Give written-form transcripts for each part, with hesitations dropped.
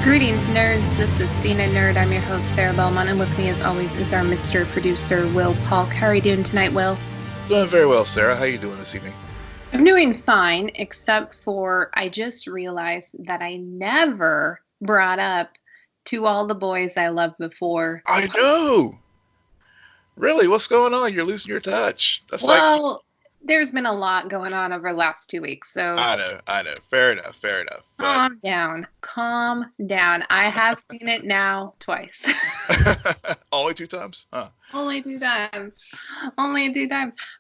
Greetings, nerds. This is SNN Nerd. I'm your host, Sarah Belmont, and with me, as always, is our Mr. Producer, Will Polk. How are you doing tonight, Will? Doing very well, Sarah. How are you doing this evening? I'm doing fine, except for I just realized that I never brought up To All the Boys I Loved Before. I know! Really? What's going on? You're losing your touch. There's been a lot going on over the last 2 weeks, so... I know. Fair enough. Calm down. I have seen it now twice. Only 2 times? Huh. Only 2 times.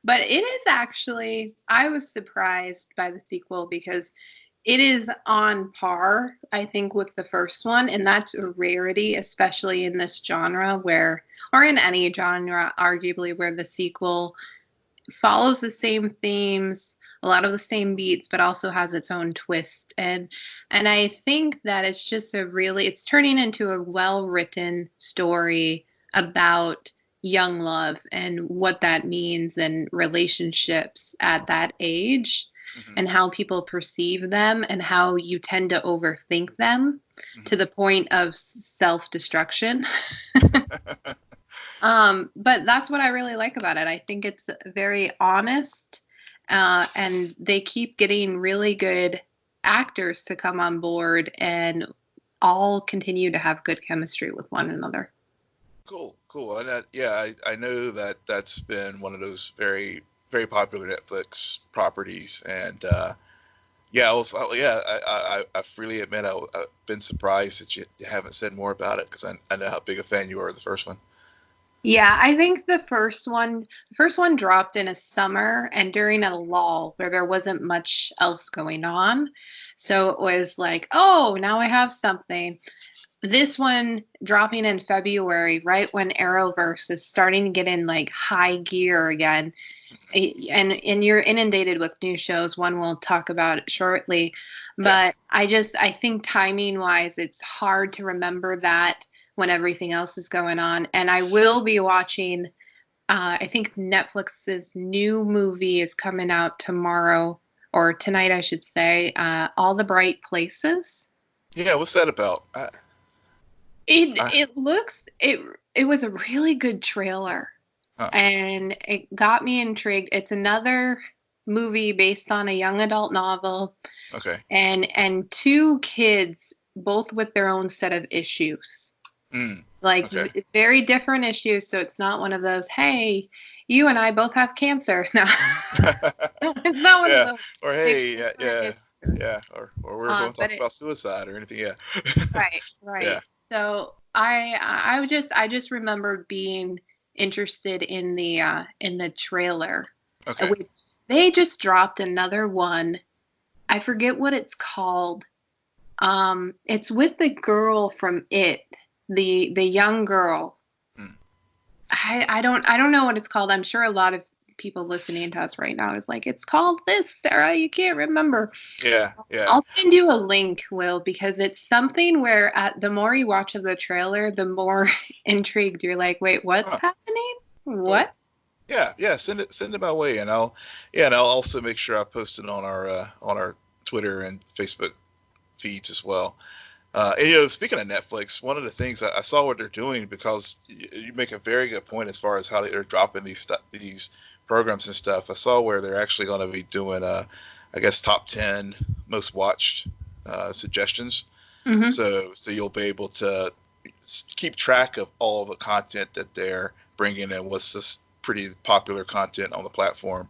But it is actually, I was surprised by the sequel because it is on par, I think, with the first one. And that's a rarity, especially in this genre or in any genre, arguably, where the sequel follows the same themes, a lot of the same beats, but also has its own twist. And I think that it's turning into a well-written story about young love and what that means and relationships at that age, and how people perceive them and how you tend to overthink them to the point of self-destruction. But that's what I really like about it. I think it's very honest, and they keep getting really good actors to come on board and all continue to have good chemistry with one another. Cool. And I know that that's been one of those very, very popular Netflix properties. And I freely admit I've been surprised that you haven't said more about it, because I know how big a fan you are of the first one. Yeah, I think the first one dropped in a summer and during a lull where there wasn't much else going on. So it was like, oh, now I have something. This one dropping in February, right when Arrowverse is starting to get in like high gear again. And you're inundated with new shows. One we'll talk about shortly. But I think timing wise, it's hard to remember that when everything else is going on. And I will be watching, I think Netflix's new movie is coming out tomorrow, or tonight, I should say, All the Bright Places. Yeah, what's that about? It was a really good trailer. Huh. And it got me intrigued. It's another movie based on a young adult novel. Okay. And 2 kids, both with their own set of issues. Very different issues. So it's not one of those, hey, you and I both have cancer. No, it's not one of those. Or hey, yeah. Or we're going to talk about suicide or anything. Yeah. Right. Yeah. So I just remembered being interested in the trailer. Okay. They just dropped another one. I forget what it's called. It's with the girl from It. The young girl. I don't know what it's called. I'm sure a lot of people listening to us right now is like, it's called this, Sarah. You can't remember. Yeah. I'll send you a link, Will, because it's something where the more you watch of the trailer, the more intrigued you're like, wait, what's happening? What? Yeah. Send it my way, and I'll also make sure I post it on our Twitter and Facebook feeds as well. Speaking of Netflix, one of the things I saw what they're doing, because you make a very good point as far as how they're dropping these programs and stuff. I saw where they're actually going to be doing, top 10 most watched suggestions. Mm-hmm. So you'll be able to keep track of all the content that they're bringing in, what's this pretty popular content on the platform.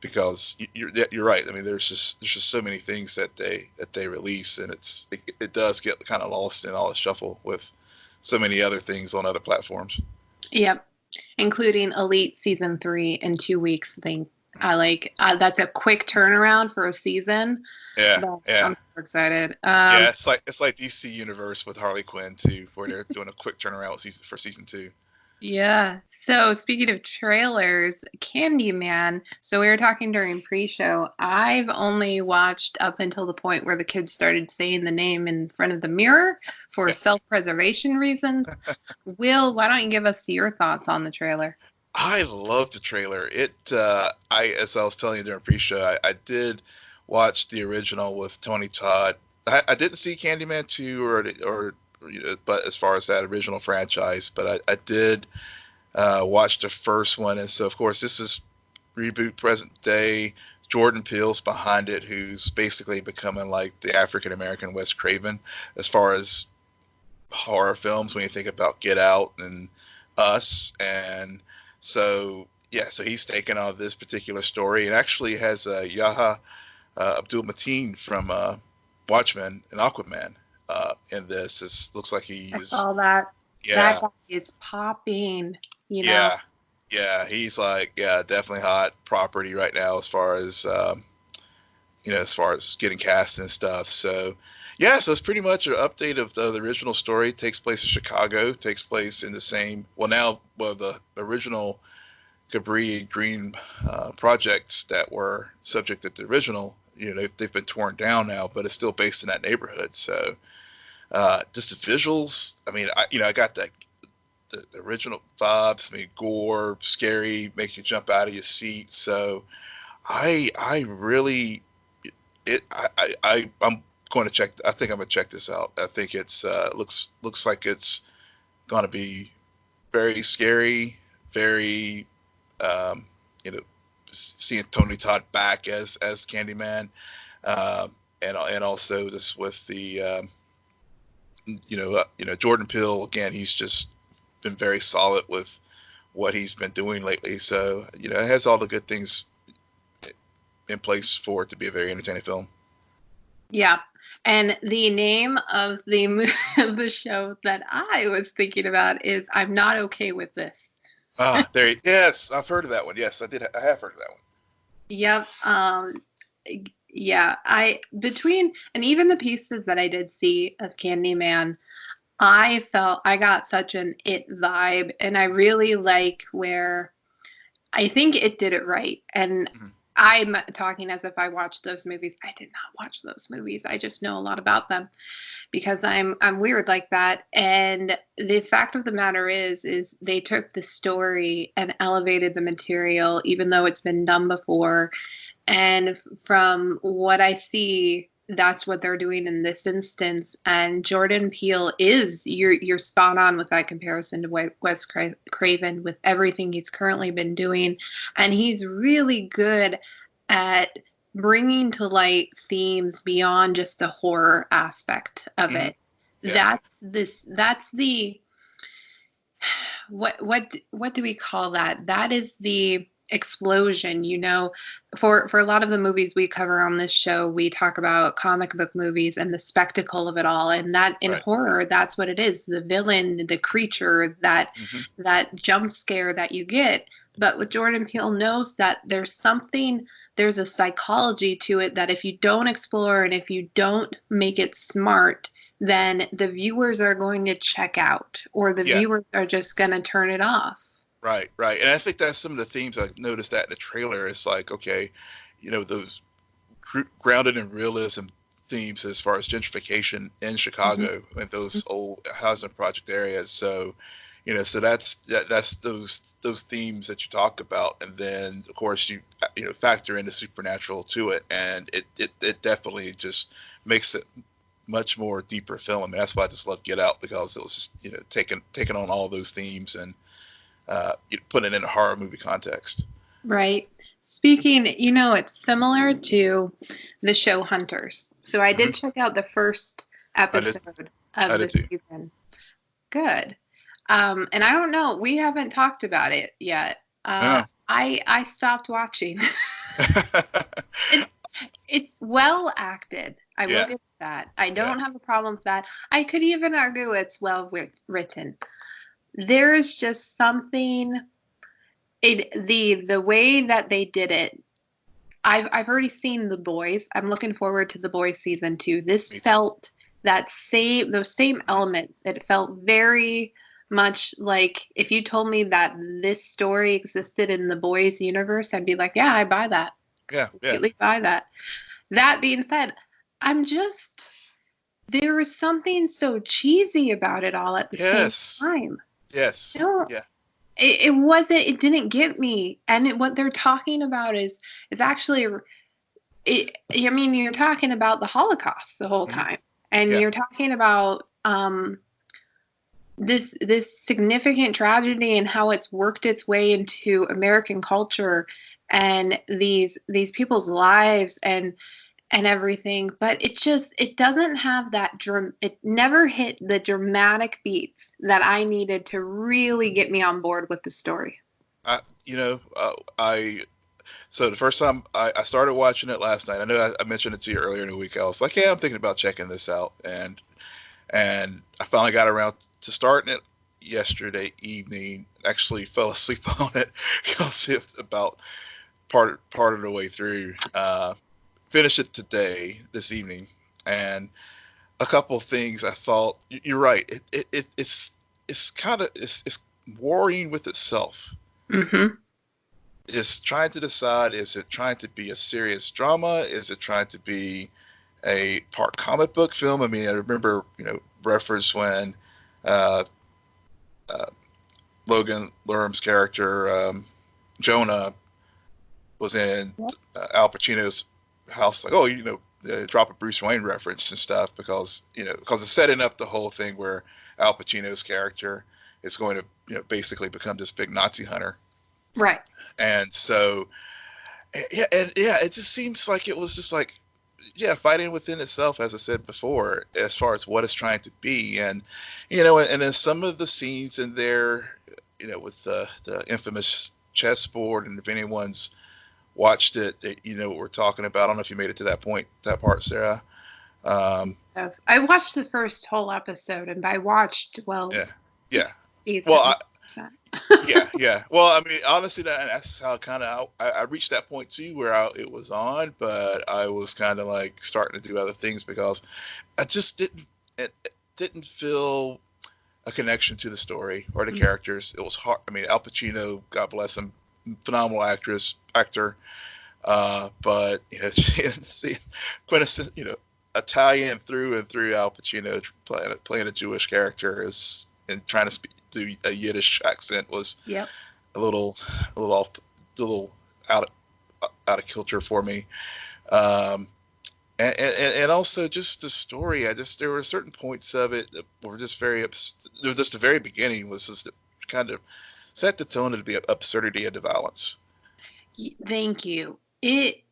Because you're right. I mean, there's just so many things that they release, and it does get kind of lost in all the shuffle with so many other things on other platforms. Yep, including Elite season 3 in 2 weeks. I think that's a quick turnaround for a season. Yeah. I'm so excited. It's like DC Universe with Harley Quinn too, where they're doing a quick turnaround for season 2. Yeah. So speaking of trailers, Candyman. So we were talking during pre-show. I've only watched up until the point where the kids started saying the name in front of the mirror for self-preservation reasons. Will, why don't you give us your thoughts on the trailer? I love the trailer. As I was telling you during pre-show, I did watch the original with Tony Todd I didn't see Candyman 2 or but as far as that original franchise, but I did watch the first one, and so of course this was reboot present day. Jordan Peele's behind it, who's basically becoming like the African American Wes Craven as far as horror films when you think about Get Out and Us. And so so he's taken on this particular story and actually has Yahya Abdul Mateen from Watchmen and Aquaman in this. It looks like he's all that. Yeah, that guy is popping. Yeah, he's like definitely hot property right now as far as as far as getting cast and stuff. So so it's pretty much an update of the original story. It takes place in Chicago. Takes place in the same the original Cabri Green projects that were subject at the original. They've been torn down now, but it's still based in that neighborhood. So just the visuals. I mean, I got the original vibes. I mean, gore, scary, make you jump out of your seat. So I'm going to check. I think I'm going to check this out. I think it's looks like it's going to be very scary, very seeing Tony Todd back as Candyman, and also this with the Jordan Peele again. He's just been very solid with what he's been doing lately. So it has all the good things in place for it to be a very entertaining film. Yeah. And the name of the show that I was thinking about is I'm Not Okay With This. Yes, I've heard of that one. Yes, I did. I have heard of that one. Yep. And even the pieces that I did see of Candyman, I felt I got such an It vibe, and I really like where I think it did it right. And I'm talking as if I watched those movies. I did not watch those movies. I just know a lot about them because I'm weird like that. And the fact of the matter is they took the story and elevated the material, even though it's been done before. And from what I see, that's what they're doing in this instance. And Jordan Peele you're spot on with that comparison to Wes Craven with everything he's currently been doing. And he's really good at bringing to light themes beyond just the horror aspect of it. Yeah. That's the, what do we call that? That is the explosion, for a lot of the movies we cover on this show, we talk about comic book movies and the spectacle of it all, and that in horror, that's what it is, the villain, the creature, that jump scare that you get. But with Jordan Peele knows that there's a psychology to it that if you don't explore and if you don't make it smart, then the viewers are going to check out, or the viewers are just going to turn it off. Right. And I think that's some of the themes I noticed that in the trailer. It's like, okay, those grounded in realism themes as far as gentrification in Chicago and those old housing project areas. So, so that's those themes that you talk about, and then of course you factor in the supernatural to it, and it definitely just makes it much more deeper film. I mean, that's why I just love Get Out, because it was just taking on all those themes and put it in a horror movie context. Right. Speaking, it's similar to the show Hunters. So I did check out the first episode of the season. Good. And I don't know, we haven't talked about it yet. I stopped watching. It's well acted. I will give that. I don't have a problem with that. I could even argue it's well written. There is just something, the way that they did it. I've already seen The Boys. I'm looking forward to The Boys season 2. This felt those same elements. It felt very much like if you told me that this story existed in The Boys universe, I'd be like, yeah, I buy that. Completely buy that. That being said, there was something so cheesy about it all at the same time. Yes. It didn't get me. And what they're talking about is actually, you're talking about the Holocaust the whole time. And Yeah. you're talking about this significant tragedy and how it's worked its way into American culture and these people's lives and everything, but it doesn't have that it never hit the dramatic beats that I needed to really get me on board with the story. You know, so the first time I started watching it last night, I know I mentioned it to you earlier in the week. I was like, yeah, I'm thinking about checking this out, and I finally got around to starting it yesterday evening. Actually, fell asleep on it because it's about part of the way through. Finished it this evening, and a couple of things I thought you're right. It's kind of it's warring with itself. Mm-hmm. It's trying to decide: is it trying to be a serious drama? Is it trying to be a part comic book film? I mean, I remember reference when Logan Lerman's character Jonah was in Al Pacino's house, like, drop a Bruce Wayne reference and stuff because it's setting up the whole thing where Al Pacino's character is going to basically become this big Nazi hunter, right? And so it just seems like it was just like fighting within itself, as I said before, as far as what it's trying to be, and and then some of the scenes in there, with the infamous chessboard, and if anyone's watched it, you know what we're talking about. I don't know if you made it to that part, Sarah. I watched the first whole episode, and by watched, well, yeah. Well, yeah. Well, I mean, honestly, that's how kind of I reached that point too, where it was on, but I was kind of like starting to do other things because I just didn't feel a connection to the story or the characters. It was hard. I mean, Al Pacino, God bless him, phenomenal actor. But see, quintessential, Italian through and through. Al Pacino playing a Jewish character and trying to do a Yiddish accent was a little out of kilter for me. And also just the story. There were certain points of it that were just just the very beginning was just kind of set the tone of the absurdity and the violence. Thank you. It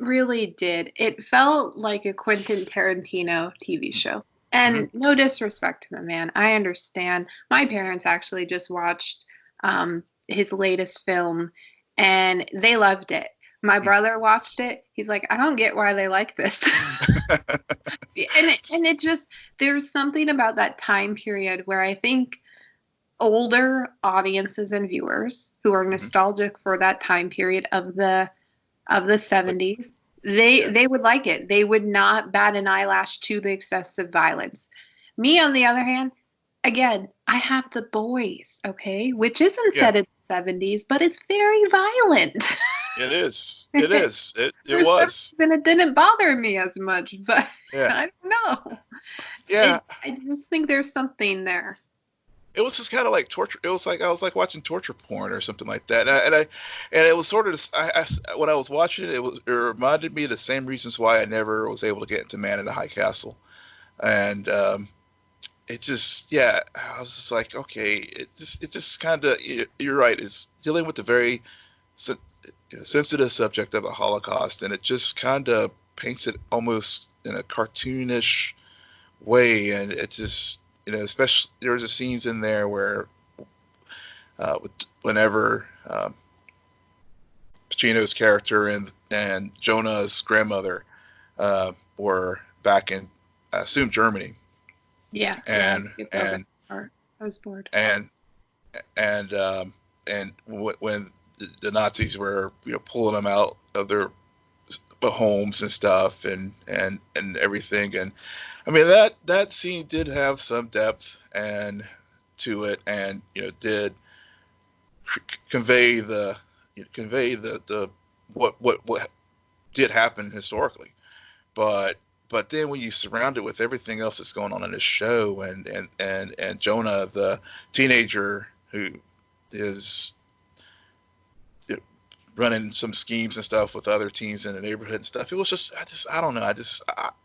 really did. It felt like a Quentin Tarantino TV show. And no disrespect to the man. I understand. My parents actually just watched his latest film, and they loved it. My brother watched it. He's like, I don't get why they like this. and it just, there's something about that time period where I think older audiences and viewers who are nostalgic for that time period of the 70s, they would like it. They would not bat an eyelash to the excessive violence. Me, on the other hand, again, I have The Boys, okay, which isn't set in the 70s, but it's very violent. It is. It is. It was. And it didn't bother me as much, but I don't know. Yeah. I just think there's something there. It was just kind of like torture. It was like I was like watching torture porn or something like that. And it was sort of when I was watching it, it reminded me of the same reasons why I never was able to get into Man in the High Castle. And it just I was just like, okay, it just kind of, you're right, it's dealing with the very sensitive subject of the Holocaust, and it just kind of paints it almost in a cartoonish way, and it just, especially there were just scenes in there where whenever Pacino's character and Jonah's grandmother were back in, I assume, Germany. Yeah. And I was bored. And when the Nazis were pulling them out of their homes and stuff and everything, and I mean that scene did have some depth and to it, and did convey the what did happen historically, but then when you surround it with everything else that's going on in this show, and Jonah, the teenager who is running some schemes and stuff with other teens in the neighborhood and stuff. It was just, I don't know.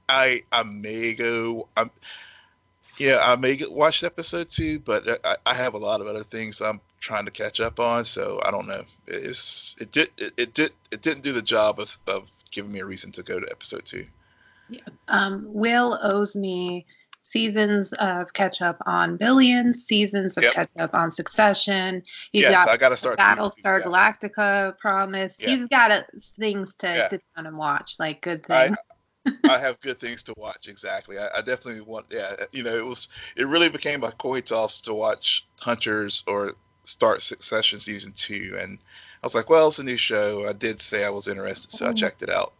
I may go. I may watch episode 2, but I have a lot of other things I'm trying to catch up on, so I don't know. It didn't do the job of giving me a reason to go to episode 2. Yeah. Will owes me seasons of catch up on Billions, seasons of catch up on Succession. I got to start Battlestar Galactica promise. Yeah. He's got things to sit down and watch, like good things. I have good things to watch. Exactly. I definitely want. Yeah. It really became a coin toss to watch Hunters or start Succession season 2, and I was like, well, it's a new show. I did say I was interested, so I checked it out.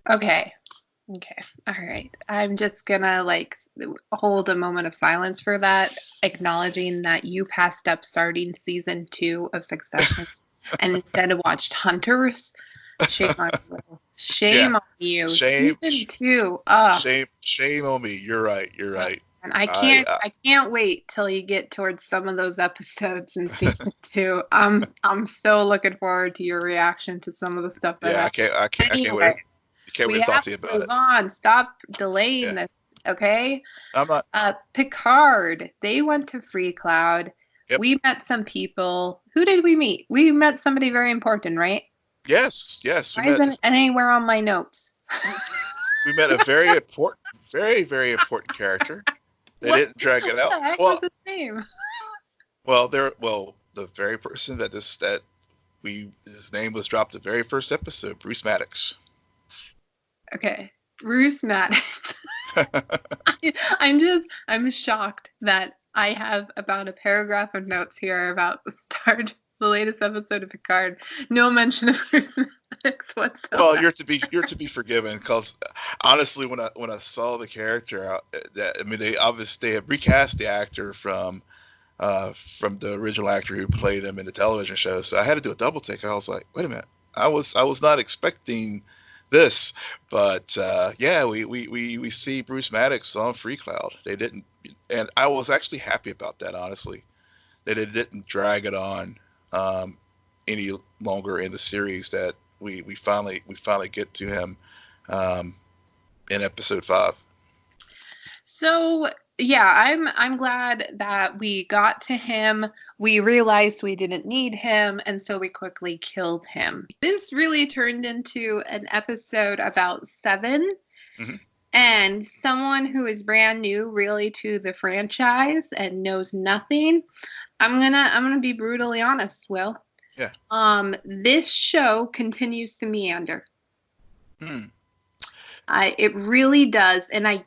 Okay. All right. I'm just gonna hold a moment of silence for that, acknowledging that you passed up starting season 2 of Succession and instead of watched Hunters. Shame on you. Shame on you. Shame. Season 2. Shame on me. You're right. And I can't wait till you get towards some of those episodes in season 2. I'm so looking forward to your reaction to some of the stuff that I can't wait. Can't wait to talk to you about it. Move on. Stop delaying this. Okay. I'm not. Picard. They went to Freecloud. Yep. We met some people. Who did we meet? We met somebody very important, right? Yes. Why isn't it anywhere on my notes? We met a very important, very, very important character. They didn't drag it out. What the heck was his name? Well, the very person his name was dropped the very first episode, Bruce Maddox. Okay, Bruce Maddox. I'm shocked that I have about a paragraph of notes here about the latest episode of Picard. No mention of Bruce Maddox whatsoever. Well, you're to be forgiven, because honestly, when I saw the character, they had recast the actor from the original actor who played him in the television show. So I had to do a double take. I was like, wait a minute, I was not expecting this, but we see Bruce Maddox on Freecloud. They didn't, and I was actually happy about that, honestly, that they didn't drag it on any longer in the series. That we finally get to him in episode 5. So yeah, I'm glad that we got to him. We realized we didn't need him, and so we quickly killed him. This really turned into an episode about Seven, and someone who is brand new really to the franchise and knows nothing. I'm gonna be brutally honest, Will. Yeah. This show continues to meander. It really does, and I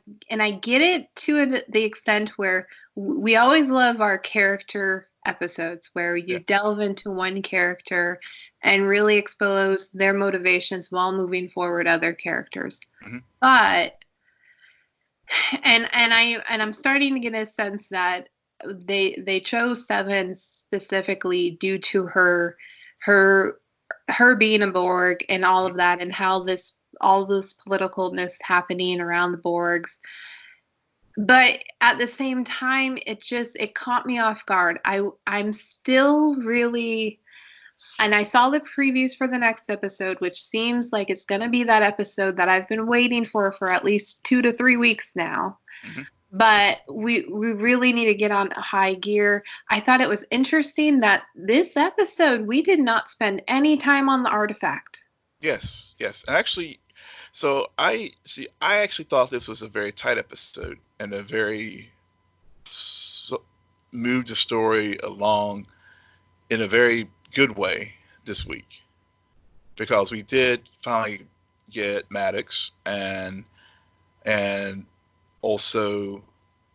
get it to the extent where we always love our character episodes where you delve into one character and really expose their motivations while moving forward other characters. But I'm starting to get a sense that they chose Seven specifically due to her being a Borg and all of that, and how all this politicalness happening around the Borgs. But at the same time, it caught me off guard. I'm still really, and I saw the previews for the next episode, which seems like it's going to be that episode that I've been waiting for at least 2 to 3 weeks now. But we really need to get on high gear. I thought it was interesting that this episode, we did not spend any time on the artifact. Yes. Actually, so I actually thought this was a very tight episode and a very moved the story along in a very good way this week, because we did finally get Maddox and also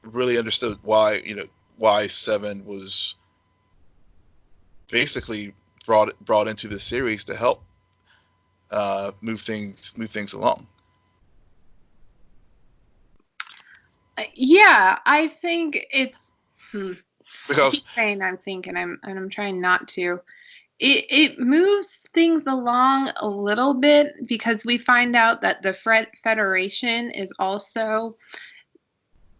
really understood why Seven was basically brought into the series to help move things along. Yeah, I think it's because I'm thinking, I'm trying not to. It moves things along a little bit, because we find out that the Federation is also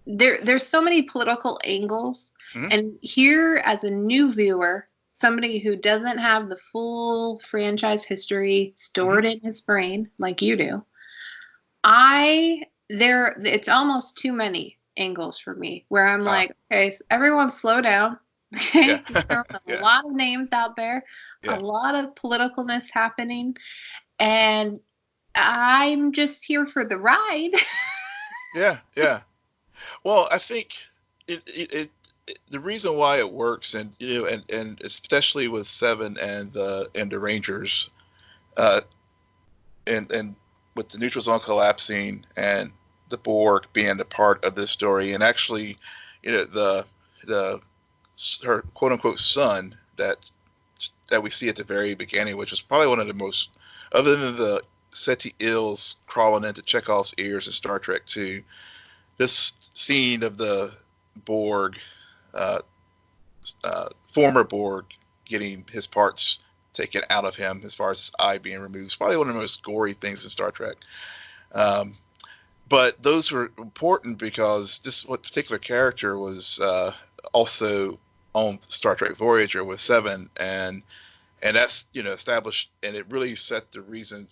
there's so many political angles, and here as a new viewer, somebody who doesn't have the full franchise history stored in his brain like you do, it's almost too many angles for me where I'm like, okay, so everyone slow down. Okay, there are a lot of names out there, a lot of politicalness happening, and I'm just here for the ride. Yeah. Well, I think the reason why it works, and and especially with Seven and the Rangers, and with the neutral zone collapsing and the Borg being a part of this story, and actually, her quote unquote son that we see at the very beginning, which is probably one of the most, other than the Seti Ills crawling into Chekhov's ears in Star Trek 2, this scene of the Borg, former Borg, getting his parts taken out of him, as far as his eye being removed, is probably one of the most gory things in Star Trek. But those were important because this particular character was also on Star Trek Voyager with Seven, and that's established, and it really set the reason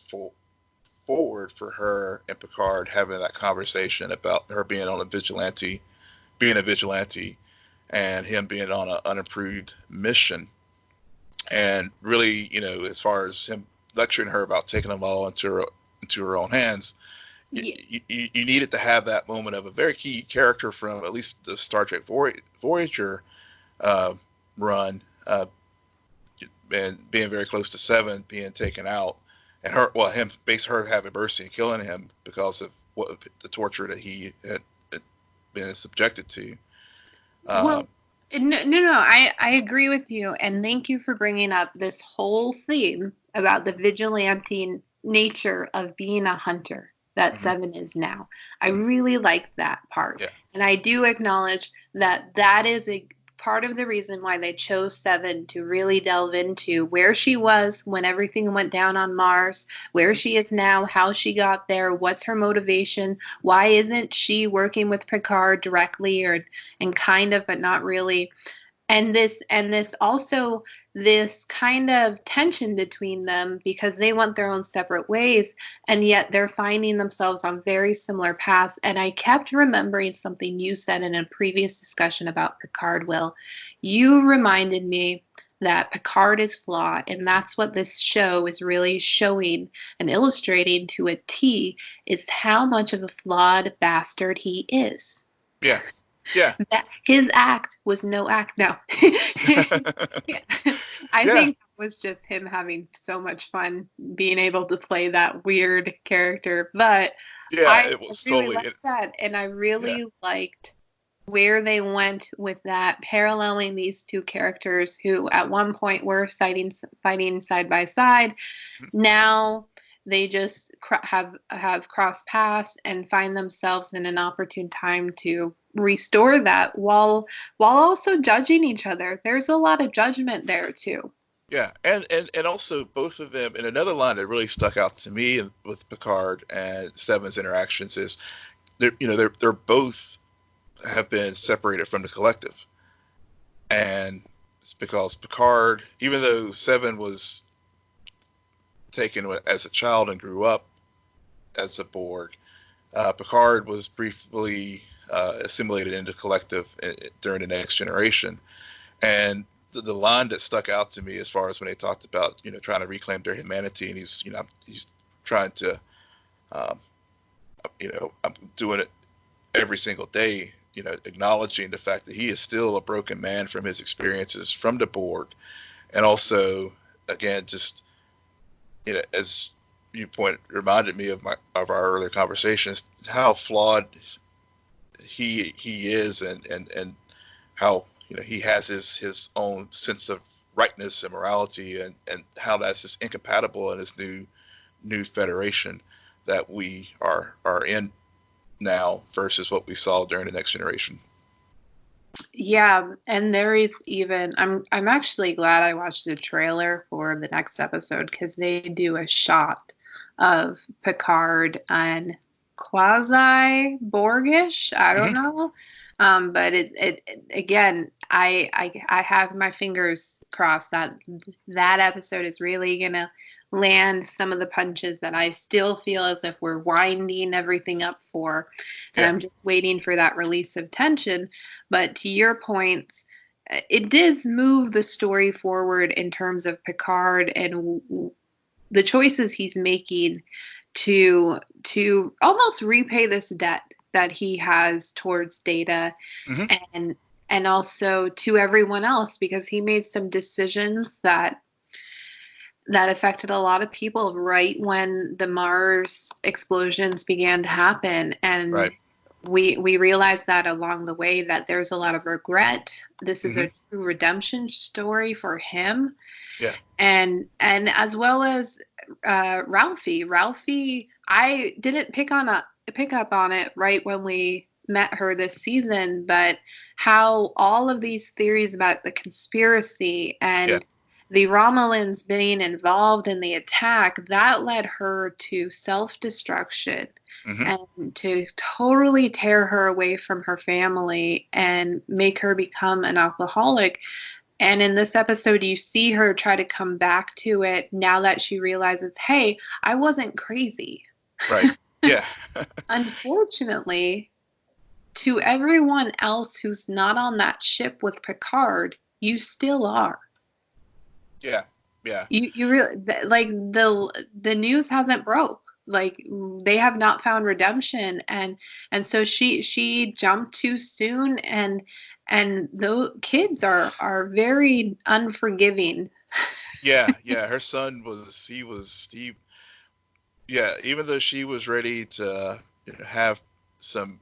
forward for her and Picard having that conversation about her being a vigilante, and him being on an unapproved mission, and really, as far as him lecturing her about taking the law into her own hands. You needed to have that moment of a very key character from at least the Star Trek Voyager run, and being very close to Seven being taken out, and her having mercy and killing him because of the torture that he had been subjected to. No, I agree with you, and thank you for bringing up this whole theme about the vigilante nature of being a hunter that Seven is now. I really like that part. Yeah. And I do acknowledge that is a part of the reason why they chose Seven to really delve into where she was when everything went down on Mars, where she is now, how she got there, what's her motivation, why isn't she working with Picard directly and kind of, but not really. And this also, this kind of tension between them because they went their own separate ways, and yet they're finding themselves on very similar paths. And I kept remembering something you said in a previous discussion about Picard, Will. You reminded me that Picard is flawed, and that's what this show is really showing and illustrating to a T, is how much of a flawed bastard he is. Yeah. Yeah. His act was no act. No. I think it was just him having so much fun being able to play that weird character. But it was really totally liked that. And I really liked where they went with that, paralleling these two characters who at one point were fighting side by side. Now they just have crossed paths and find themselves in an opportune time to restore that while also judging each other. There's a lot of judgment there too. Yeah, and also both of them, and another line that really stuck out to me with Picard and Seven's interactions is they're both have been separated from the collective, and it's because Picard, even though Seven was taken as a child and grew up as a Borg, Picard was briefly assimilated into collective during the Next Generation. And the line that stuck out to me as far as when they talked about trying to reclaim their humanity, and he's trying to I'm doing it every single day, acknowledging the fact that he is still a broken man from his experiences from the Borg, and also again just as you reminded me of our earlier conversations, how flawed he is, and how he has his own sense of rightness and morality, and how that's just incompatible in this new federation that we are in now versus what we saw during the Next Generation. Yeah, and there is even I'm actually glad I watched the trailer for the next episode, because they do a shot of Picard and quasi Borgish, I don't know, But again, I have my fingers crossed that that episode is really gonna land some of the punches that I still feel as if we're winding everything up for, and Yeah. I'm just waiting for that release of tension. But to your points, it does move the story forward in terms of Picard and the choices he's making to almost repay this debt that he has towards Data, Hmm. and also to everyone else, because he made some decisions that affected a lot of people right when the Mars explosions began to happen. And Right. we realized that along the way that there's a lot of regret. This is Hmm. a true redemption story for him. Yeah. And as well as Ralphie, I didn't pick up on it right when we met her this season, but how all of these theories about the conspiracy Yeah. and the Romulans being involved in the attack, that led her to self-destruction Hmm. and to totally tear her away from her family and make her become an alcoholic. And in this episode, you see her try to come back to it now that she realizes, hey, I wasn't crazy. Right. Yeah. Unfortunately, to everyone else who's not on that ship with Picard, you still are. Yeah. Yeah. You really like the news hasn't broke. Like they have not found redemption, and so she jumped too soon, and those kids are very unforgiving. Yeah. Yeah. Her son he yeah, even though she was ready to have some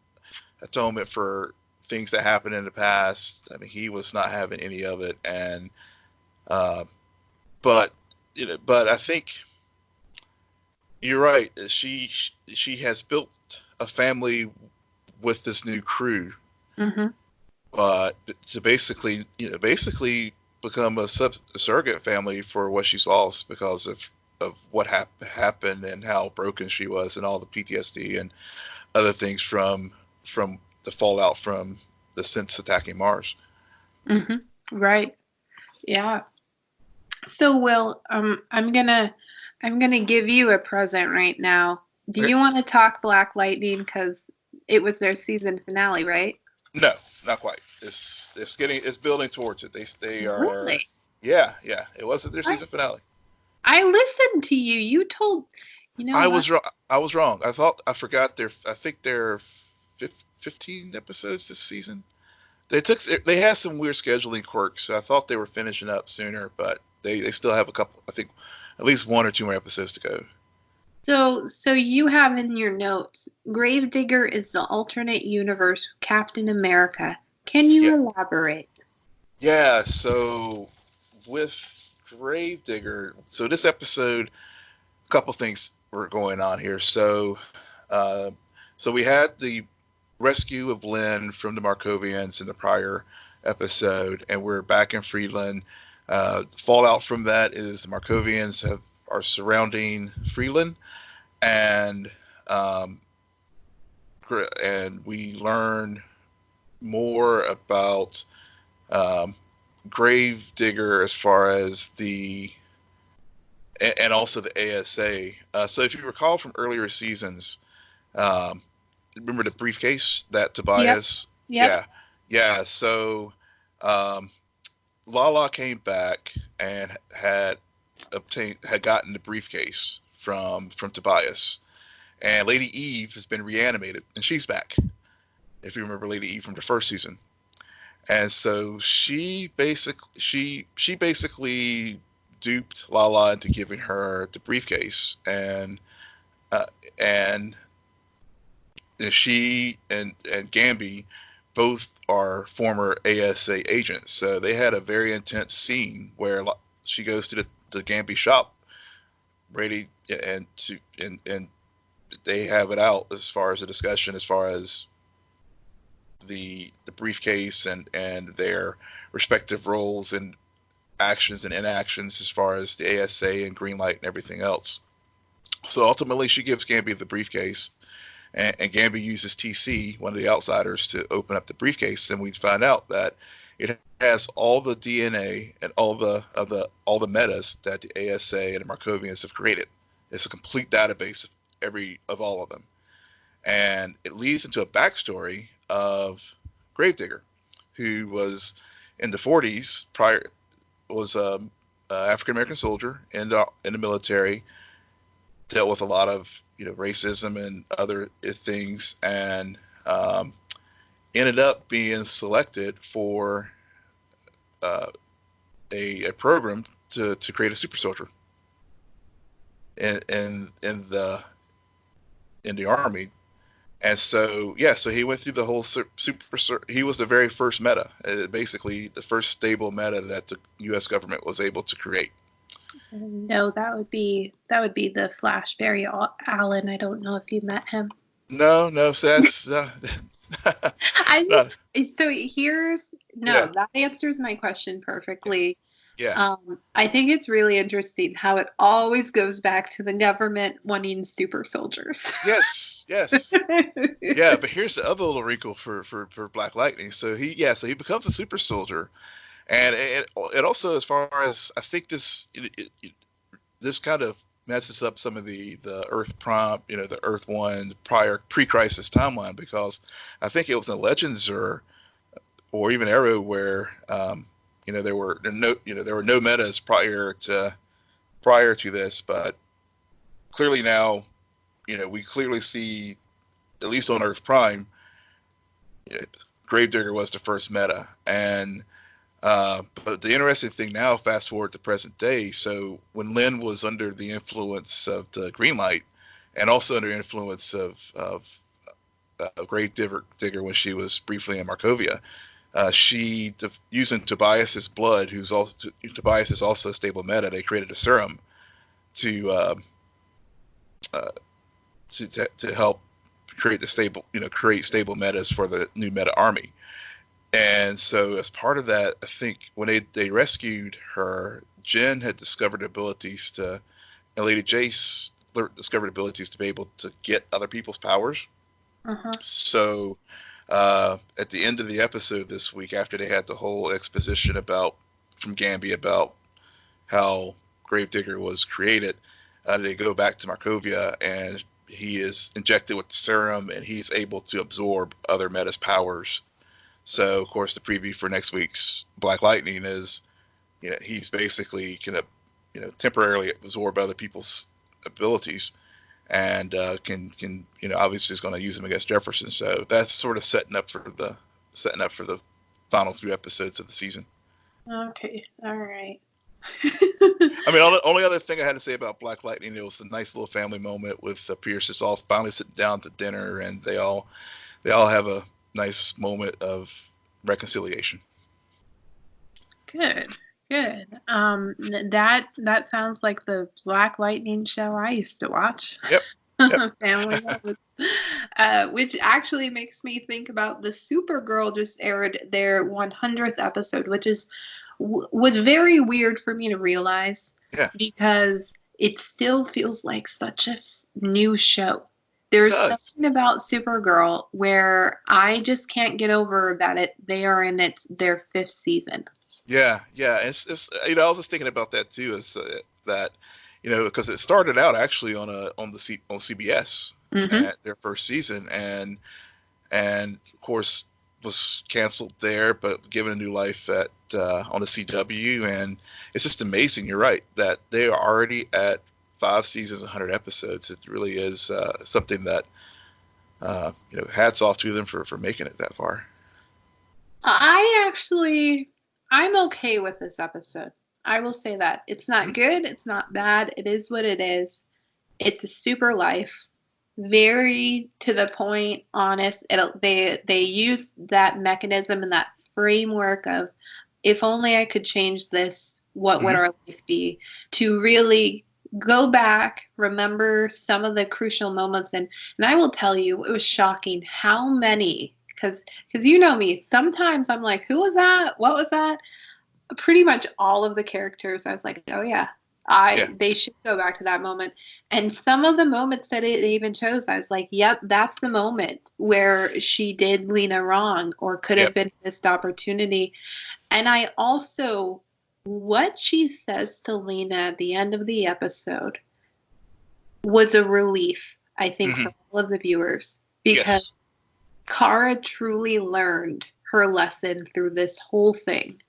atonement for things that happened in the past, I mean, he was not having any of it. And uh, but but I think you're right. She has built a family with this new crew, Hmm. but to basically become a surrogate family for what she's lost because of what happened and how broken she was and all the PTSD and other things from the fallout from the synths attacking Mars. Hmm. Right. Yeah. So, Will, I'm gonna give you a present right now. Do Okay. you want to talk Black Lightning? Because it was their season finale, right? No, not quite. It's building towards it. They are. Really? Yeah. It wasn't their I, season finale. I listened to you. You told, you know I what? was wrong. I forgot I think there are 15 episodes this season. They had some weird scheduling quirks, so I thought they were finishing up sooner, but they still have a couple. I think at least one or two more episodes to go. So you have in your notes, Gravedigger is the alternate universe Captain America. Can Yeah. you elaborate? Yeah. So with Gravedigger, so this episode, a couple things were going on here. Uh, so we had the rescue of Lynn from the Markovians in the prior episode, and we're back in Freeland. Fallout from that is the Markovians are surrounding Freeland, and um, and we learn more about um, Gravedigger as far as and also the ASA. So if you recall from earlier seasons, um, remember the briefcase that Yep. Tobias? Yep. Yeah. So um, Lala came back and had gotten the briefcase from Tobias, and Lady Eve has been reanimated, and she's back. If you remember Lady Eve from the first season, and so she basically duped Lala into giving her the briefcase, uh, and she and Gamby both are former ASA agents, so they had a very intense scene where she goes to the Gamby shop, ready and they have it out as far as a discussion as far as the briefcase and their respective roles and actions and inactions as far as the ASA and Greenlight and everything else. So ultimately, she gives Gamby the briefcase, and Gambi uses TC, one of the outsiders, to open up the briefcase, and we find out that it has all the DNA and all the metas that the ASA and the Markovians have created. It's a complete database of all of them, and it leads into a backstory of Gravedigger, who was in the 40s was African American soldier in the military, dealt with a lot of racism and other things, and ended up being selected for a program to create a super soldier in the army. And so he went through the whole he was the very first meta, basically the first stable meta that the U.S. government was able to create. No, that would be the Flash Barry Allen. I don't know if you met him. No, so that's so that answers my question perfectly. Yeah. I think it's really interesting how it always goes back to the government wanting super soldiers. Yes. Yeah, but here's the other little wrinkle for Black Lightning. So he becomes a super soldier, and it also, as far as I think, this kind of messes up some of the Earth Prompt, the Earth One pre-crisis timeline, because I think it was in Legends or even Arrow where there were no metas prior to this, but clearly now, we clearly see, at least on Earth Prime, Gravedigger was the first meta, and but the interesting thing now, fast forward to present day, so when Lynn was under the influence of the Green Light, and also under influence of Gravedigger when she was briefly in Markovia, she, using Tobias's blood, Tobias is also a stable meta, they created a serum to help create stable metas for the new meta army. And so as part of that, I think when they rescued her, Jen had discovered abilities and Lady Jace discovered abilities to be able to get other people's powers. Uh-huh. So at the end of the episode this week, after they had the whole exposition from Gambi about how Gravedigger was created, they go back to Markovia, and he is injected with the serum, and he's able to absorb other meta's powers. So, of course, the preview for next week's Black Lightning is, he's basically going to, temporarily absorb other people's abilities, and can obviously is going to use them against Jefferson. So that's sort of setting up for the final 3 episodes of the season. Okay, all right. I mean, the only other thing I had to say about Black Lightning, it was a nice little family moment with Pierce just all finally sitting down to dinner, and they all have a nice moment of reconciliation. Good. That sounds like the Black Lightning show I used to watch. Yep. Family, which actually makes me think about the Supergirl just aired their 100th episode, which was very weird for me to realize. Yeah. Because it still feels like such a new show. There's something about Supergirl where I just can't get over that they are in their 5th season. Yeah. It's I was just thinking about that too. Is that because it started out actually on CBS, mm-hmm. at their first season, and of course was canceled there, but given a new life on the CW, and it's just amazing. You're right that they are already at 5 seasons, 100 episodes. It really is something that hats off to them for making it that far. I'm okay with this episode. I will say that. It's not good. It's not bad. It is what it is. It's a super life. Very to the point, honest. They use that mechanism and that framework of, if only I could change this, what would our life be? To really go back, remember some of the crucial moments. And I will tell you, it was shocking how many, because you know me, sometimes I'm like, who was that? What was that? Pretty much all of the characters, I was like, oh yeah, Yeah. They should go back to that moment. And some of the moments that it even chose, I was like, yep, that's the moment where she did Lena wrong or could have Yep. been a missed opportunity. And I also, what she says to Lena at the end of the episode was a relief, I think, Hmm. for all of the viewers, because Yes. Kara truly learned her lesson through this whole thing.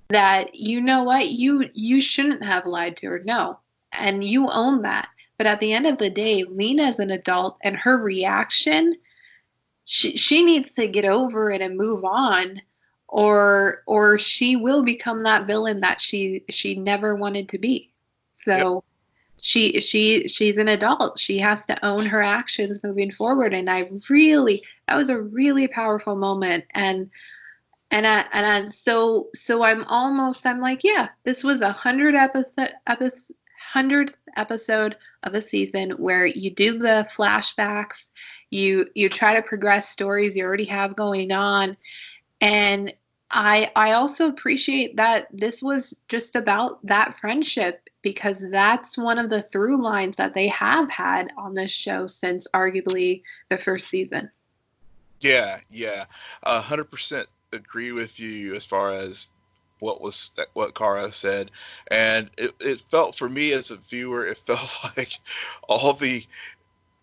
That, you know what, you shouldn't have lied to her, no, and you own that. But at the end of the day, Lena is an adult, and her reaction, she needs to get over it and move on, or she will become that villain that she never wanted to be. Yep. So she's an adult. She has to own her actions moving forward. And that was a really powerful moment. So I'm like, yeah, this was 100th episode of a season where you do the flashbacks, you try to progress stories you already have going on, and I also appreciate that this was just about that friendship, because that's one of the through lines that they have had on this show since arguably the first season. Yeah. Yeah. 100% agree with you as far as what Kara said, and it felt for me as a viewer, it felt like all the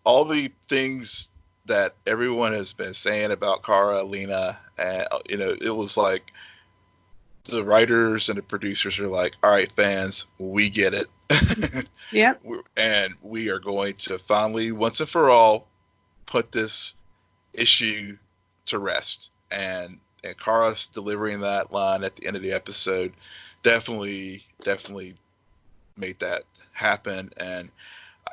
all the things that everyone has been saying about Kara, Lena, and it was like the writers and the producers are like, all right, fans, we get it. Yep. And we are going to finally, once and for all, put this issue to rest. And Kara's delivering that line at the end of the episode definitely made that happen. And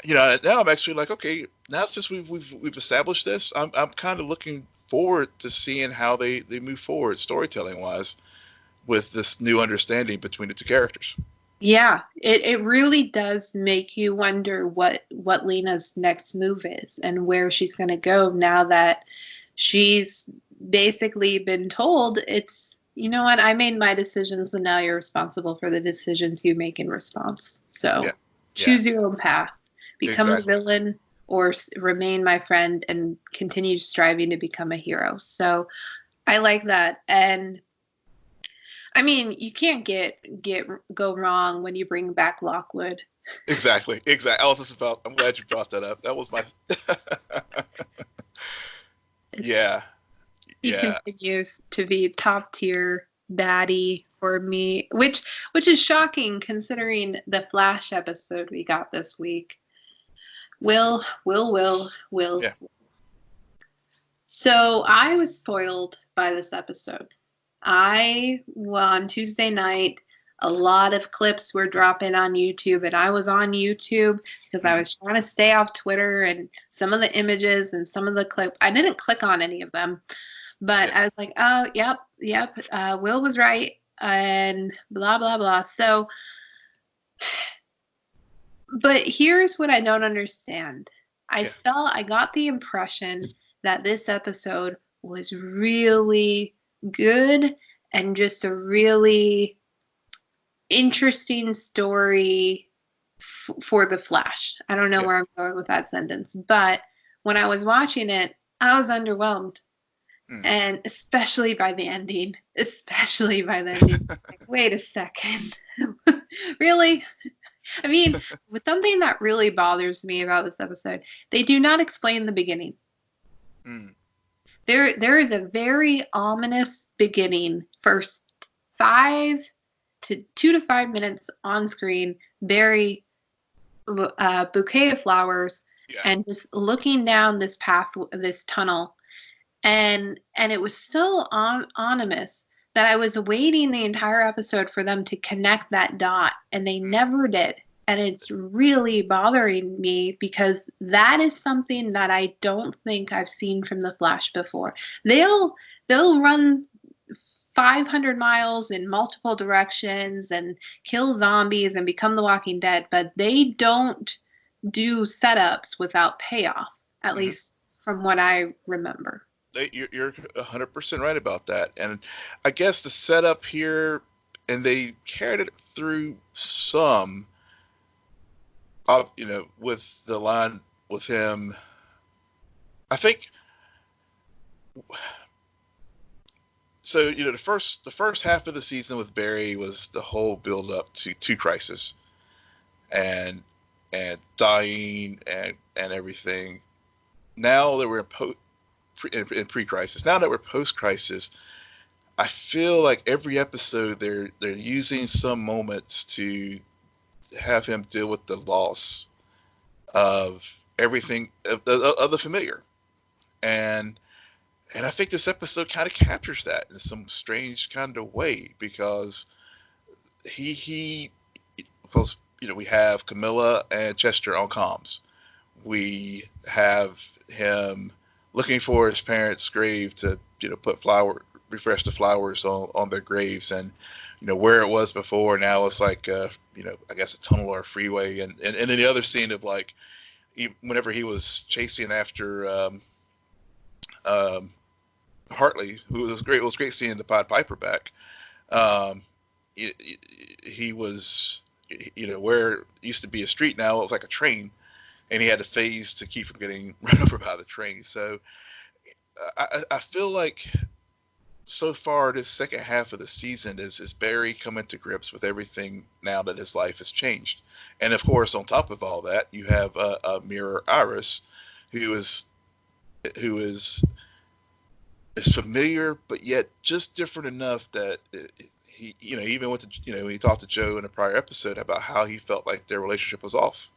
now I'm actually like, okay, now since we've established this, I'm kind of looking forward to seeing how they move forward storytelling wise with this new understanding between the two characters. Yeah, it really does make you wonder what Lena's next move is and where she's going to go now that she's basically been told, it's, you know what, I made my decisions and now you're responsible for the decisions you make in response. So Yeah, choose your own path, become a exactly. villain, or remain my friend and continue striving to become a hero. So I like that. And I mean, you can't go wrong when you bring back Lockwood. Exactly. I was just about. I'm glad you brought that up. That was my. Yeah. He Yeah. continues to be top tier baddie for me, which is shocking considering the Flash episode we got this week. Will. Yeah. So I was spoiled by this episode. On Tuesday night, a lot of clips were dropping on YouTube, and I was on YouTube because I was trying to stay off Twitter, and some of the images and some of the clips, I didn't click on any of them, but I was like, oh, yep, Will was right, and blah, blah, blah. So, but here's what I don't understand. I got the impression that this episode was really good and just a really interesting story for the Flash. I don't know where I'm going with that sentence, but when I was watching it, I was underwhelmed. And especially by the ending. Like, wait a second. Really? I mean, with something that really bothers me about this episode, they do not explain the beginning. There is a very ominous beginning. First 2 to 5 minutes on screen, very bouquet of flowers, and just looking down this path, this tunnel, and it was so ominous that I was waiting the entire episode for them to connect that dot, and they never did. And it's really bothering me because that is something that I don't think I've seen from the Flash before. They'll run 500 miles in multiple directions and kill zombies and become the Walking Dead, but they don't do setups without payoff, at least from what I remember. You're 100% right about that. And I guess the setup here, and they carried it through some, with the line with him, I think. So the first half of the season with Barry was the whole build up to Crisis, and dying and everything. Now that we're in pre-crisis, now that we're post-crisis, I feel like every episode they're using some moments to have him deal with the loss of everything of the familiar, and I think this episode kind of captures that in some strange kind of way, because because we have Camilla and Chester on comms. We have him looking for his parents' grave to refresh the flowers on their graves, and where it was before, now it's like I guess a tunnel or a freeway, and then the other scene of like whenever he was chasing after Hartley, who was great. It was great seeing the Pied Piper back. He was, where it used to be a street, now it was like a train, and he had to phase to keep from getting run over by the train. So I feel like so far this second half of the season is Barry coming to grips with everything now that his life has changed. And of course, on top of all that, you have a mirror Iris, who is familiar, but yet just different enough that he, even with he talked to Joe in a prior episode about how he felt like their relationship was off.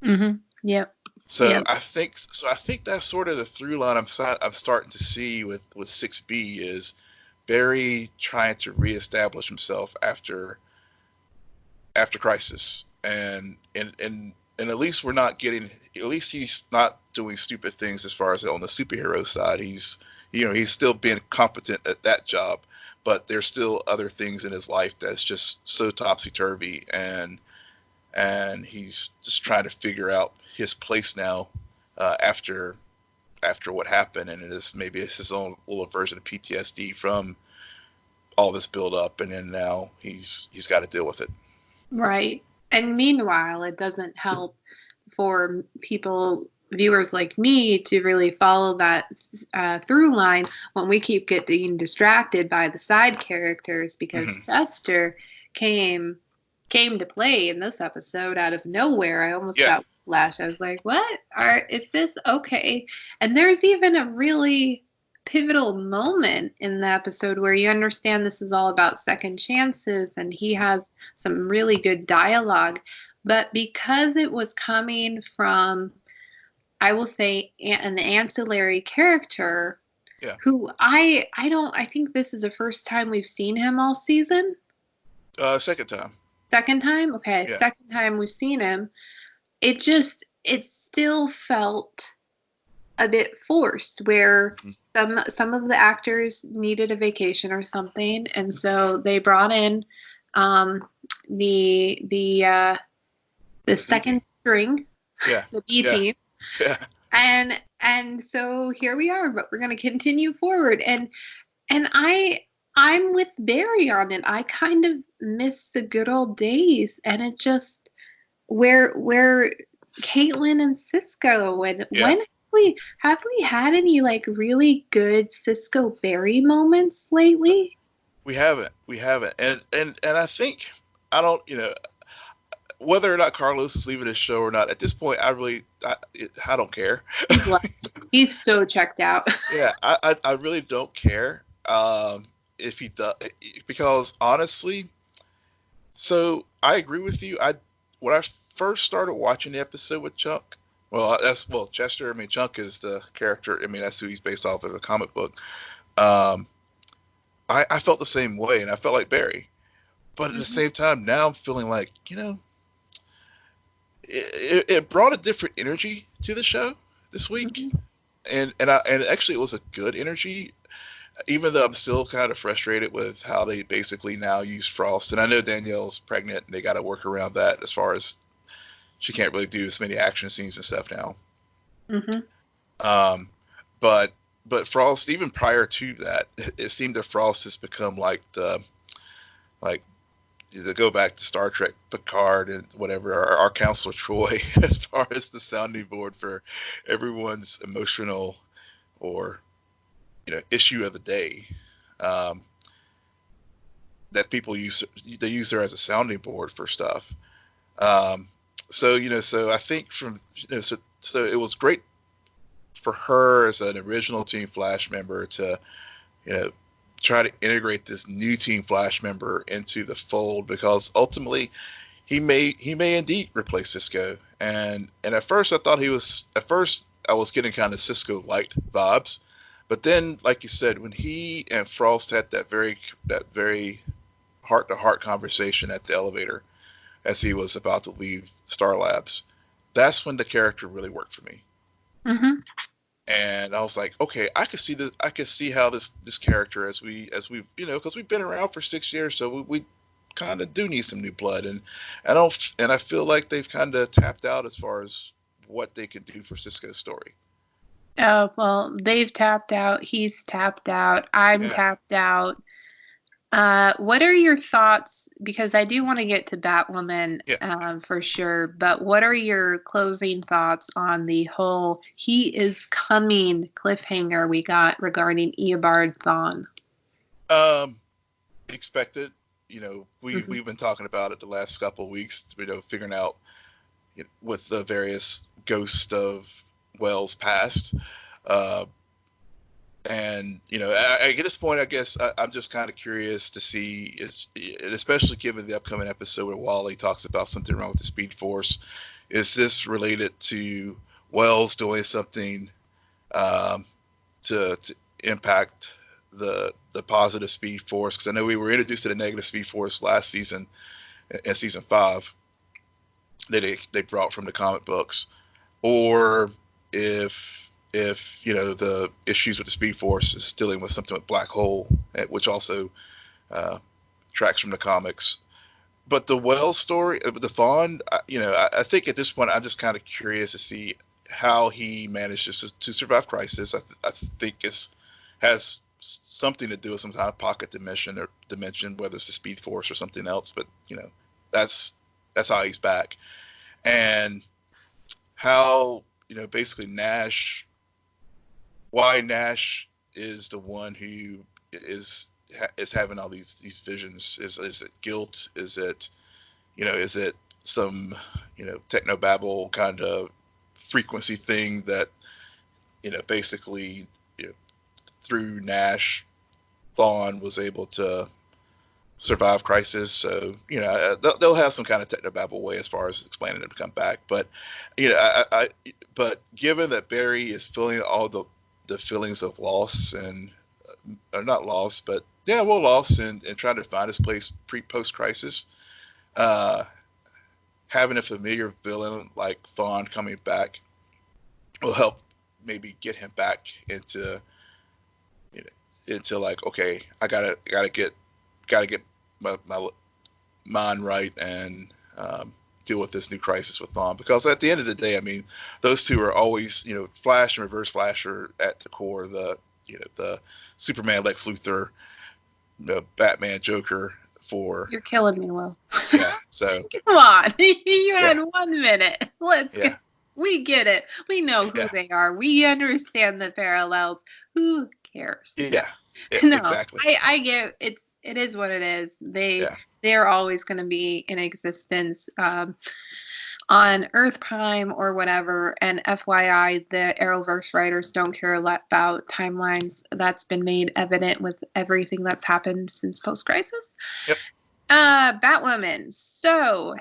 Mm-hmm. Yep. So yep. I think that's sort of the through line I'm starting to see with 6B is Barry trying to reestablish himself after Crisis, and at least we're not getting. At least he's not doing stupid things as far as on the superhero side. He's still being competent at that job, but there's still other things in his life that's just so topsy-turvy, and he's just trying to figure out his place now after what happened, and maybe it's his own little version of PTSD from all this build up, and then now he's got to deal with it. Right. And meanwhile, it doesn't help for viewers like me to really follow that through line when we keep getting distracted by the side characters, because Chester came to play in this episode out of nowhere. I almost got flash. I was like, what? Is this okay? And there's even a really pivotal moment in the episode where you understand this is all about second chances, and he has some really good dialogue. But because it was coming from, I will say, an ancillary character who I think this is the first time we've seen him all season. Second time. Second time? Okay. Yeah. Second time we've seen him. It still felt a bit forced, where some of the actors needed a vacation or something, and so they brought in the second string, the B team. Yeah. And so here we are, but we're going to continue forward. And I'm with Barry on it. I kind of miss the good old days, and it just where Caitlin and Cisco, and when have we had any like really good Cisco Barry moments lately? We haven't, and I think I don't, whether or not Carlos is leaving his show or not, at this point, I don't care. He's so checked out. Yeah, I really don't care if he does, because honestly, so I agree with you. When I first started watching the episode with Chuck, Chester. I mean, Chunk is the character. I mean, that's who he's based off of the comic book. I felt the same way, and I felt like Barry. But at the same time, now I'm feeling like, it brought a different energy to the show this week, and actually it was a good energy, even though I'm still kind of frustrated with how they basically now use Frost. And I know Danielle's pregnant, and they got to work around that as far as she can't really do as many action scenes and stuff now. But Frost, even prior to that, it seemed that Frost has become like to go back to Star Trek Picard and whatever, our Counselor Troy, as far as the sounding board for everyone's emotional or issue of the day. That people use her as a sounding board for stuff. So I think from so it was great for her as an original Team Flash member to try to integrate this new Team Flash member into the fold, because ultimately he may indeed replace Cisco. And at first I was getting kind of Cisco light vibes, but then, like you said, when he and Frost had that very heart-to-heart conversation at the elevator as he was about to leave Star Labs, that's when the character really worked for me. Mm-hmm. And I was like, okay, I could see this. I could see how this character, as we because we've been around for 6 years, so we kind of do need some new blood. And I feel like they've kind of tapped out as far as what they can do for Cisco's story. Oh, well, they've tapped out. He's tapped out. I'm tapped out. What are your thoughts? Because I do want to get to Batwoman for sure, but what are your closing thoughts on the whole "he is coming" cliffhanger we got regarding Eobard Thawne? Expected. We've been talking about it the last couple of weeks, figuring out with the various ghosts of Wells' past. And at this point, I guess I'm just kind of curious to see, especially given the upcoming episode where Wally talks about something wrong with the Speed Force, is this related to Wells doing something to impact the positive Speed Force? Because I know we were introduced to the negative Speed Force last season, in season 5, that they brought from the comic books, or if the issues with the Speed Force is dealing with something with Black Hole, which also tracks from the comics. But the Wells story, the Thawne, I think at this point I'm just kind of curious to see how he manages to survive Crisis. I think has something to do with some kind of pocket dimension, whether it's the Speed Force or something else. But that's how he's back, and how basically why Nash is the one who is having all these visions. Is it guilt? Is it some technobabble kind of frequency thing that basically through Nash, Thawne was able to survive Crisis. So they'll have some kind of technobabble way as far as explaining it to come back. But but given that Barry is feeling all the feelings of loss and or not loss, but loss and trying to find his place post Crisis, having a familiar villain like Thawne coming back will help maybe get him back into like, okay, I gotta get my mind right and deal with this new crisis with Thawne. Because at the end of the day, I mean, those two are always, Flash and Reverse Flash are at the core. The Superman, Lex Luthor, Batman, Joker. You're killing me, Will. Yeah. So come on, you had 1 minute. We get it. We know who they are. We understand the parallels. Who cares? Yeah. No, exactly. I get it. It is what it is. They're always going to be in existence on Earth Prime or whatever. And FYI, the Arrowverse writers don't care a lot about timelines. That's been made evident with everything that's happened since post-crisis. Yep. Batwoman. So,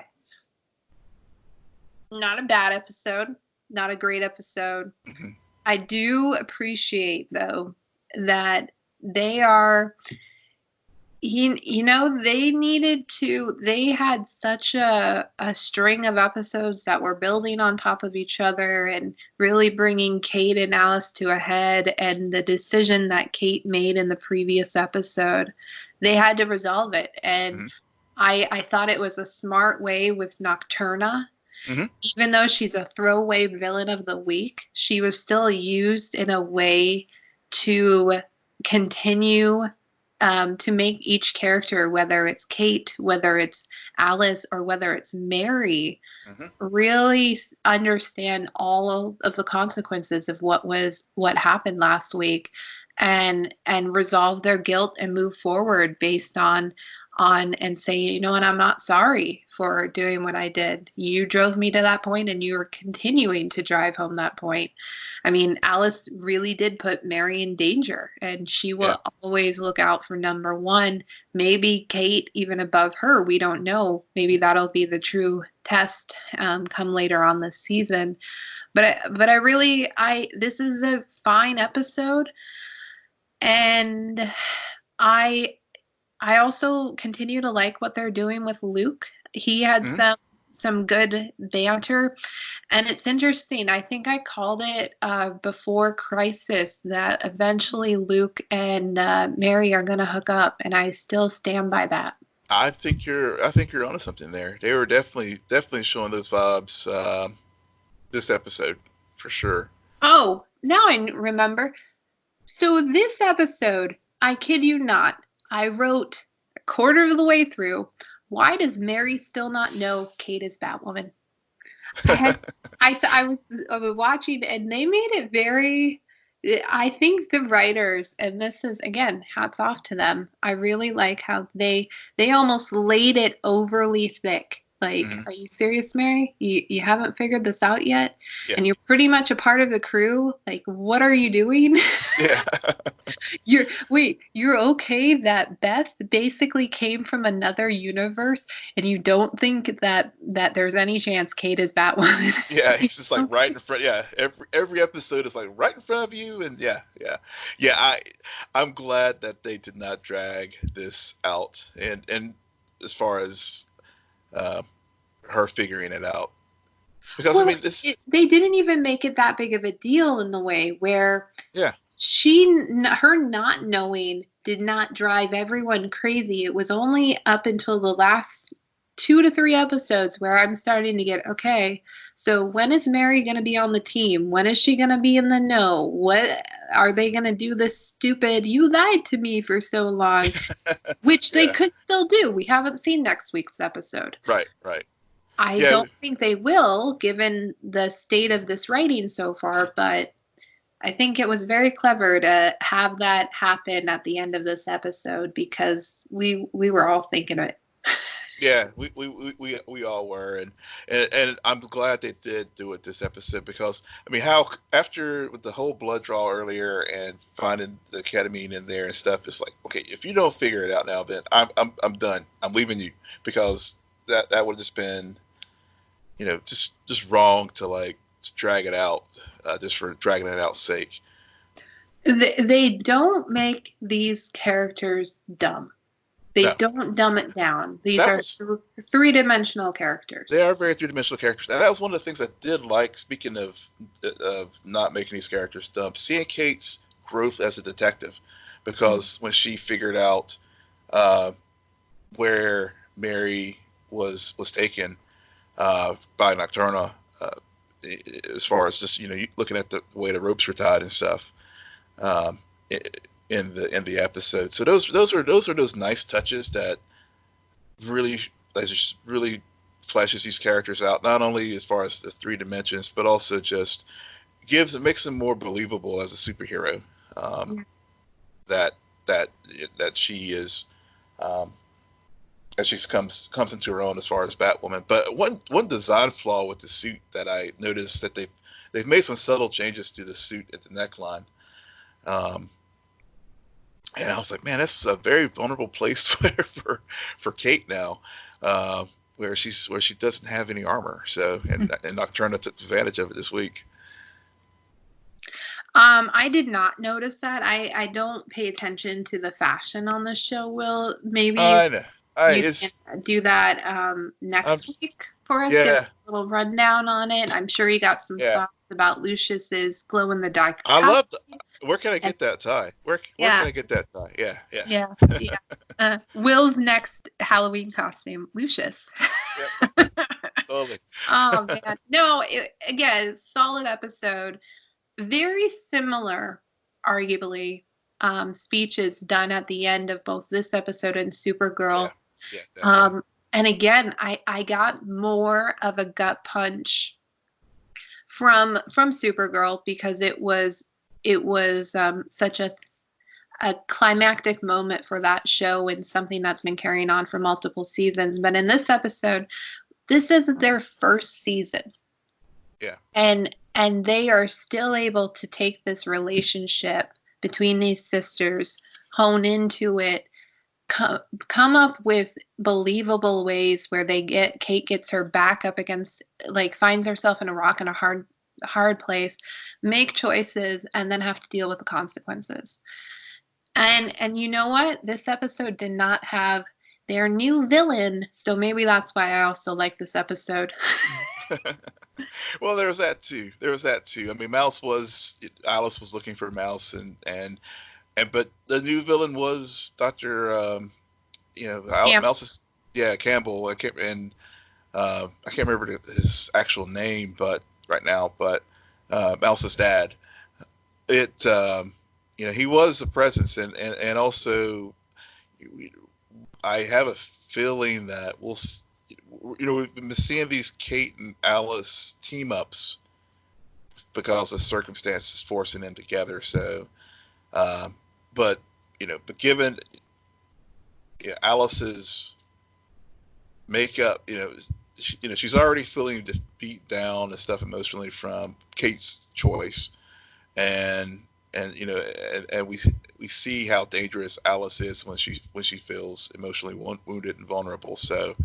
not a bad episode. Not a great episode. Mm-hmm. I do appreciate, though, that they are... they had such a string of episodes that were building on top of each other and really bringing Kate and Alice to a head, and the decision that Kate made in the previous episode, they had to resolve it. And I thought it was a smart way with Nocturna. Mm-hmm. Even though she's a throwaway villain of the week, she was still used in a way to continue to make each character, whether it's Kate, whether it's Alice, or whether it's Mary, really understand all of the consequences of what happened last week, and resolve their guilt and move forward based on and say, you know what, I'm not sorry for doing what I did. You drove me to that point, and you are continuing to drive home that point. I mean, Alice really did put Mary in danger, and she will always look out for number one. Maybe Kate even above her. We don't know. Maybe that'll be the true test come later on this season. But this is a fine episode, and I also continue to like what they're doing with Luke. He had some good banter, and it's interesting. I think I called it before Crisis that eventually Luke and Mary are going to hook up, and I still stand by that. I think you're onto something there. They were definitely showing those vibes this episode for sure. Oh, now I remember. So this episode, I kid you not, I wrote a quarter of the way through, why does Mary still not know Kate is Batwoman? I was watching, and they made it very, I think the writers, and this is, again, hats off to them. I really like how they almost laid it overly thick. Like, are you serious, Mary? You haven't figured this out yet? Yeah. And you're pretty much a part of the crew? Like, what are you doing? Yeah. You're okay that Beth basically came from another universe, and you don't think that there's any chance Kate is Batwoman? Yeah, it's just like right in front. Yeah, every episode is like right in front of you, and yeah. I'm glad that they did not drag this out, and as far as her figuring it out, because I mean, they didn't even make it that big of a deal in the way where her not knowing did not drive everyone crazy. It was only up until the last 2 to 3 episodes where I'm starting to get, okay, so when is Mary going to be on the team? When is she going to be in the know? What are they going to do this stupid, you lied to me for so long, which they could still do. We haven't seen next week's episode. Right. I don't think they will, given the state of this writing so far, but I think it was very clever to have that happen at the end of this episode, because we were all thinking it. Yeah, we all were, and I'm glad they did do it this episode, because I mean, how after with the whole blood draw earlier and finding the ketamine in there and stuff, it's like, okay, if you don't figure it out now, then I'm done. I'm leaving you, because that would have just been, just wrong to like just drag it out just for dragging it out's sake. They don't make these characters dumb. They don't dumb it down. These are three-dimensional characters. They are very three-dimensional characters. And that was one of the things I did like, speaking of not making these characters dumb, seeing Kate's growth as a detective. Because when she figured out where Mary was taken by Nocturna, as far as just, looking at the way the ropes were tied and stuff, in the episode. So those are those nice touches that really flashes these characters out, not only as far as the 3 dimensions, but also just makes them more believable as a superhero. That she is, as she comes into her own as far as Batwoman. But one design flaw with the suit that I noticed, that they've made some subtle changes to the suit at the neckline. And I was like, man, this is a very vulnerable place for Kate now, where she doesn't have any armor. So, and Nocturna took advantage of it this week. I did not notice that. I don't pay attention to the fashion on this show. Will, maybe you can do that next week for us. Give a little rundown on it. I'm sure you got some thoughts about Lucius's glow in the dark. I love. Where can I get that tie? Where can I get that tie? Yeah. Will's next Halloween costume, Lucius. Yep. Totally. Oh man, no. Again, solid episode. Very similar, arguably, speech is done at the end of both this episode and Supergirl. Yeah, definitely. And again, I got more of a gut punch from Supergirl because it was such a climactic moment for that show and something that's been carrying on for multiple seasons. But in this episode, this is their first season. Yeah. And they are still able to take this relationship between these sisters, hone into it, come up with believable ways where Kate gets her back up against, like, finds herself in a rock and a hard place, make choices, and then have to deal with the consequences. And you know what? This episode did not have their new villain, so maybe that's why I also like this episode. Well, there was that too. I mean, Alice was looking for Mouse, and but the new villain was Dr. Mouse's, Campbell. I can't remember his actual name, but right now, Mouse's dad. He was a presence, and also, I have a feeling that we've been seeing these Kate and Alice team ups because of circumstances forcing them together. So, but given Alice's makeup, she's already feeling beat down and stuff emotionally from Kate's choice, and we see how dangerous Alice is when she feels emotionally wounded and vulnerable. So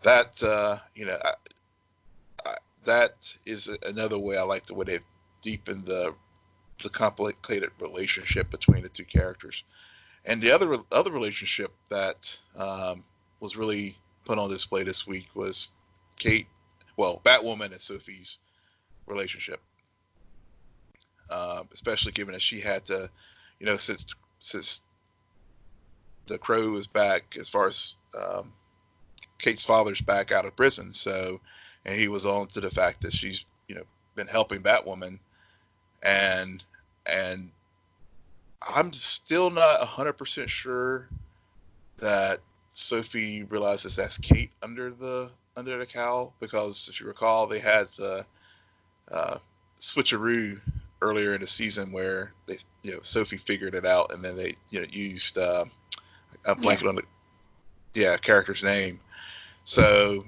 that that is another way I like the way they've deepened the complicated relationship between the two characters. And the other relationship that was really put on display this week was Batwoman and Sophie's relationship. Especially given that she had to, since the Crow is back, as far as Kate's father's back out of prison, and he was on to the fact that she's been helping Batwoman, and I'm still not 100% sure that Sophie realizes that's Kate under the cowl, because if you recall, they had the switcheroo earlier in the season where they, Sophie figured it out, and then they, used a blanket on the character's name. So,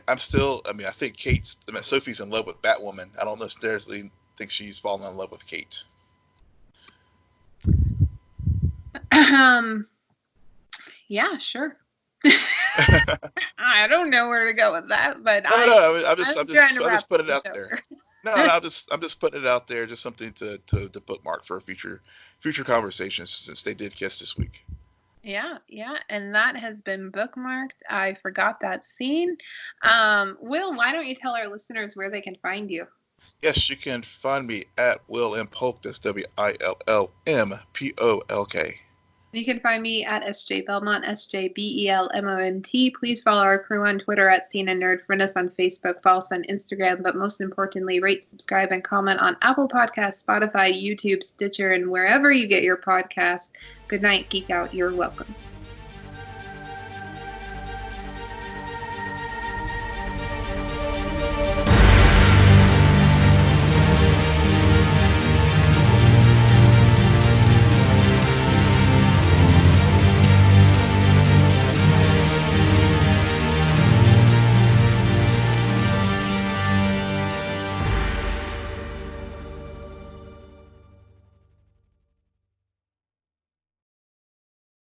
I'm still. I mean, I think Sophie's in love with Batwoman. I don't know if Darsley thinks she's fallen in love with Kate. Yeah, sure. I don't know where to go with that, but I'm just putting it out there. No, I'm just putting it out there, just something to bookmark for future conversations, since they did kiss this week. Yeah, and that has been bookmarked. I forgot that scene. Will, why don't you tell our listeners where they can find you? Yes, you can find me at Will M. Polk. That's WILLMPOLK. You can find me at SJ Belmont, SJBELMONT. Please follow our crew on Twitter at CNN Nerd. Friend us on Facebook, follow us on Instagram, but most importantly, rate, subscribe, and comment on Apple Podcasts, Spotify, YouTube, Stitcher, and wherever you get your podcasts. Good night, Geek Out. You're welcome.